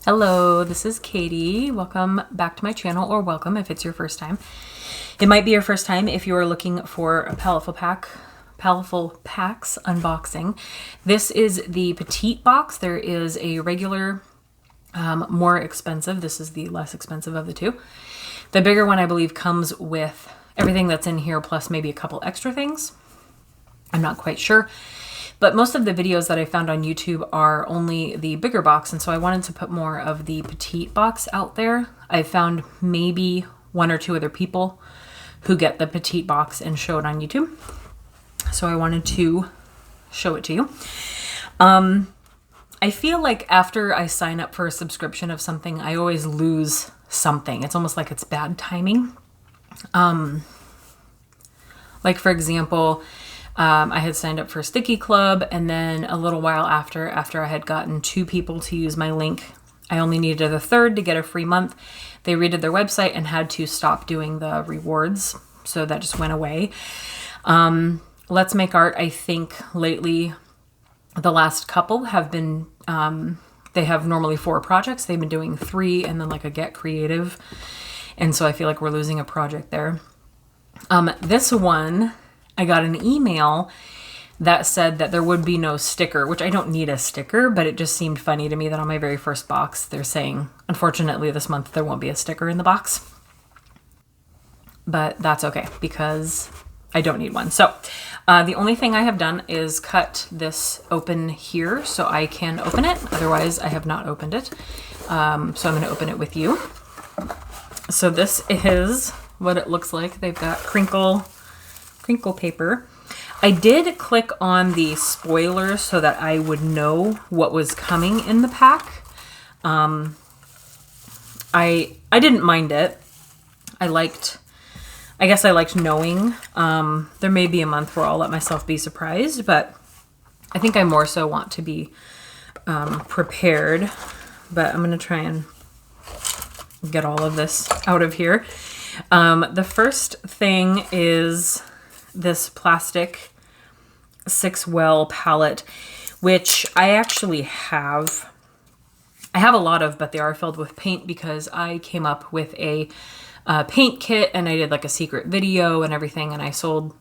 Hello, this is Katie. Welcome back to my channel, or welcome if it's your first time. It might be your first time if you are looking for a Paletteful Packs unboxing. This is the Petite box. There is a regular, more expensive. This is the less expensive of the two. The bigger one, I believe, comes with everything that's in here, plus maybe a couple extra things. I'm not quite sure. But most of the videos that I found on YouTube are only the bigger box, and so I wanted to put more of the Petite box out there. I found maybe one or two other people who get the Petite box and show it on YouTube. So I wanted to show it to you. I feel like after I sign up for a subscription of something, I always lose something. It's almost like it's bad timing. Like for example, I had signed up for Sticky Club, and then a little while after I had gotten 2 people to use my link, I only needed a third to get a free month. They redid their website and had to stop doing the rewards, so that just went away. Let's Make Art, I think lately, the last couple have been, they have normally 4 projects. They've been doing 3 and then like a Get Creative. And so I feel like we're losing a project there. This one, I got an email that said that there would be no sticker, which I don't need a sticker, but it just seemed funny to me that on my very first box, they're saying, unfortunately this month, there won't be a sticker in the box. But that's okay because I don't need one. So the only thing I have done is cut this open here so I can open it. Otherwise, I have not opened it. So I'm going to open it with you. So this is what it looks like. They've got crinkle paper. I did click on the spoilers so that I would know what was coming in the pack. I didn't mind it. I guess I liked knowing. There may be a month where I'll let myself be surprised, but I think I more so want to be prepared. But I'm going to try and get all of this out of here. The first thing is this plastic 6-well palette, which I actually have. I have a lot of, but they are filled with paint because I came up with a paint kit and I did like a secret video and everything, and I sold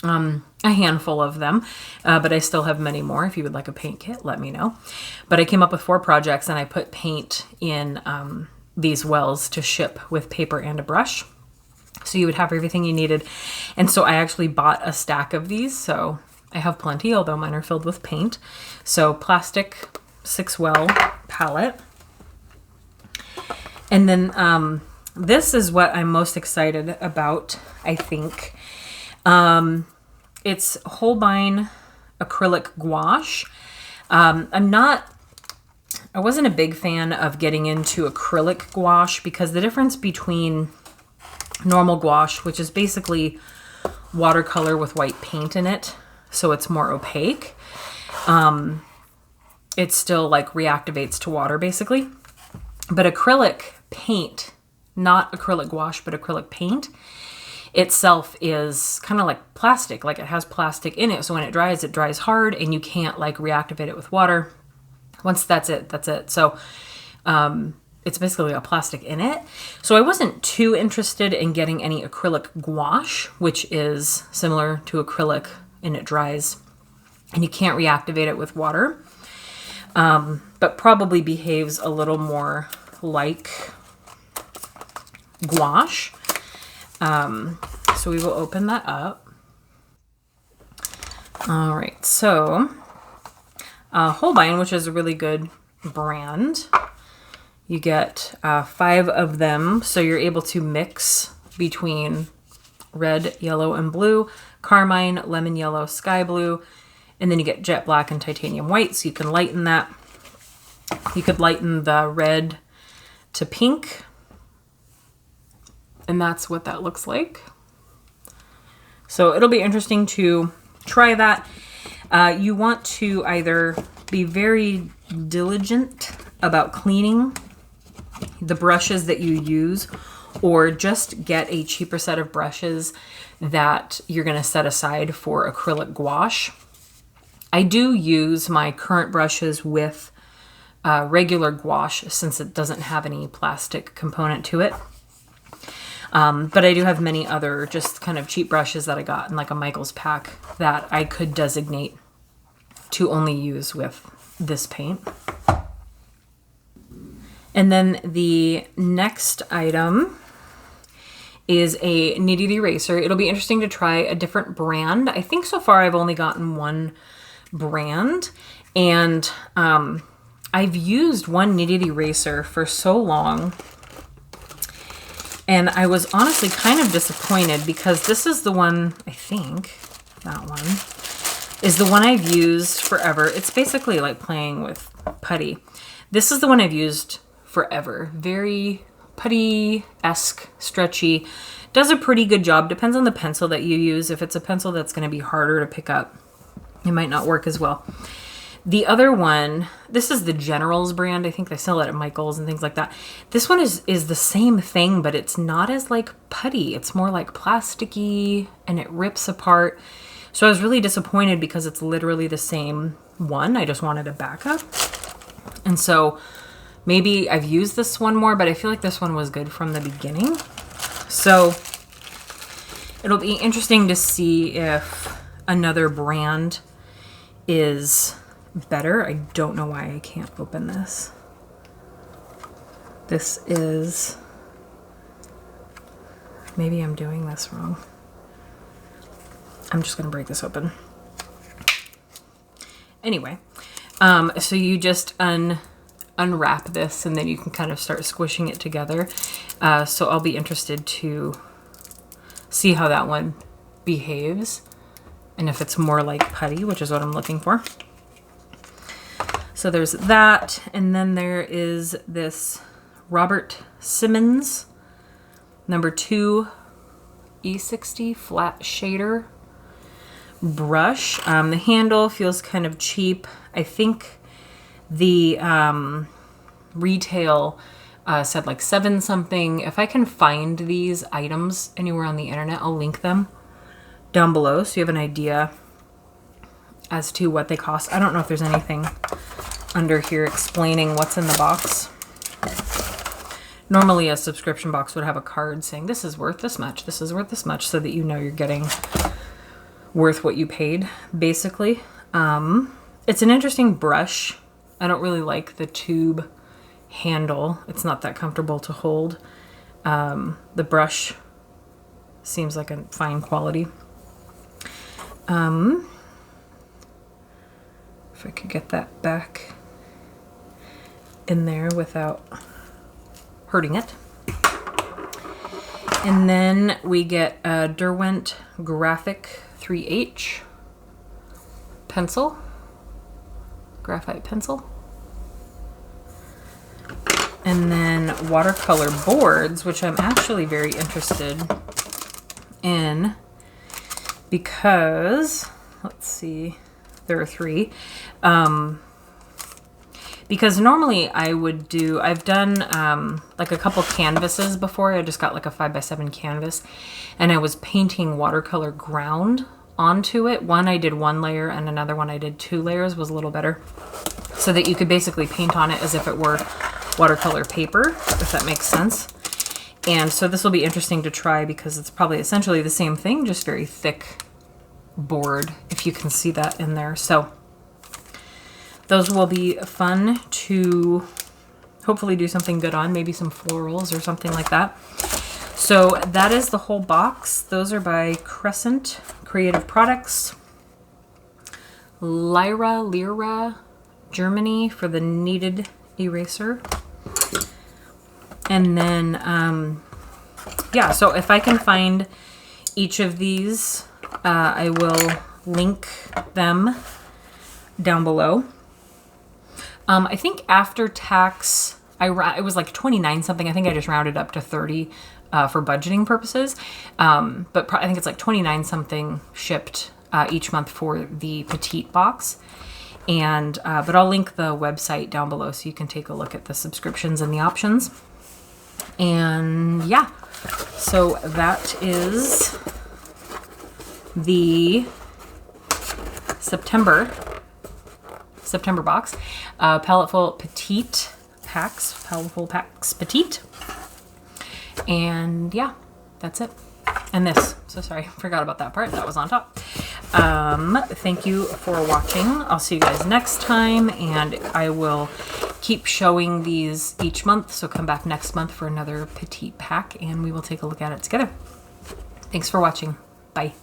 a handful of them, but I still have many more. If you would like a paint kit, let me know. But I came up with 4 projects and I put paint in these wells to ship with paper and a brush. So you would have everything you needed. And so I actually bought a stack of these. So I have plenty, although mine are filled with paint. So plastic 6-well palette. And then this is what I'm most excited about, I think. It's Holbein Acrylic Gouache. I wasn't a big fan of getting into acrylic gouache because the difference between normal gouache, which is basically watercolor with white paint in it, so it's more opaque. It still like reactivates to water basically. But acrylic paint, not acrylic gouache, but acrylic paint itself is kind of like plastic, like it has plastic in it. So when it dries hard and you can't like reactivate it with water. Once that's it. So it's basically a plastic in it. So I wasn't too interested in getting any acrylic gouache, which is similar to acrylic and it dries and you can't reactivate it with water, but probably behaves a little more like gouache. So we will open that up. All right, so Holbein, which is a really good brand. You get 5 of them, so you're able to mix between red, yellow, and blue, carmine, lemon yellow, sky blue, and then you get jet black and titanium white, so you can lighten that. You could lighten the red to pink, and that's what that looks like. So it'll be interesting to try that. You want to either be very diligent about cleaning the brushes that you use, or just get a cheaper set of brushes that you're going to set aside for acrylic gouache. I do use my current brushes with regular gouache since it doesn't have any plastic component to it. But I do have many other just kind of cheap brushes that I got in like a Michael's pack that I could designate to only use with this paint. And then the next item is a knitted eraser. It'll be interesting to try a different brand. I think so far I've only gotten one brand, and I've used one knitted eraser for so long, and I was honestly kind of disappointed because this is the one, I think, that one, is the one I've used forever. It's basically like playing with putty. This is the one I've used forever. Very putty-esque, stretchy. Does a pretty good job. Depends on the pencil that you use. If it's a pencil that's going to be harder to pick up, it might not work as well. The other one, this is the General's brand. I think they sell it at Michael's and things like that. This one is the same thing, but it's not as like putty. It's more like plasticky and it rips apart. So I was really disappointed because it's literally the same one. I just wanted a backup. And so maybe I've used this one more, but I feel like this one was good from the beginning. So it'll be interesting to see if another brand is better. I don't know why I can't open this. This is, maybe I'm doing this wrong. I'm just going to break this open. Anyway, so you just unwrap this and then you can kind of start squishing it together. So I'll be interested to see how that one behaves and if it's more like putty, which is what I'm looking for. So there's that, and then there is this Robert Simmons number 2 E60 flat shader brush. The handle feels kind of cheap. I think the retail said like 7 something. If I can find these items anywhere on the internet, I'll link them down below so you have an idea as to what they cost. I don't know if there's anything under here explaining what's in the box. Normally a subscription box would have a card saying this is worth this much, this is worth this much, so that you know you're getting worth what you paid, basically. It's an interesting brush. I don't really like the tube handle. It's not that comfortable to hold. The brush seems like a fine quality. If I could get that back in there without hurting it. And then we get a Derwent Graphic 3H pencil, graphite pencil. And then Watercolor Boards, which I'm actually very interested in because, let's see, there are 3. Because normally I would do, I've done like a couple canvases before. I just got like a 5x7 canvas and I was painting watercolor ground onto it. One I did 1 layer and another one I did 2 layers, was a little better. So that you could basically paint on it as if it were watercolor paper, if that makes sense. And so this will be interesting to try because it's probably essentially the same thing, just very thick board, if you can see that in there. So those will be fun to hopefully do something good on, maybe some florals or something like that. So that is the whole box. Those are by Crescent Creative Products. Lyra, Germany for the kneaded eraser. And then, yeah, so if I can find each of these, I will link them down below. I think after tax, it was like 29 something. I think I just rounded up to 30 for budgeting purposes. But I think it's like 29 something shipped each month for the Petite box. And but I'll link the website down below so you can take a look at the subscriptions and the options. And yeah, so that is the September September box. Paletteful Petite packs, Paletteful packs Petite. And yeah, that's it. And this. So sorry, forgot about that part. That was on top. Thank you for watching. I'll see you guys next time, and I will keep showing these each month. So come back next month for another petite pack, and we will take a look at it together. Thanks for watching. Bye.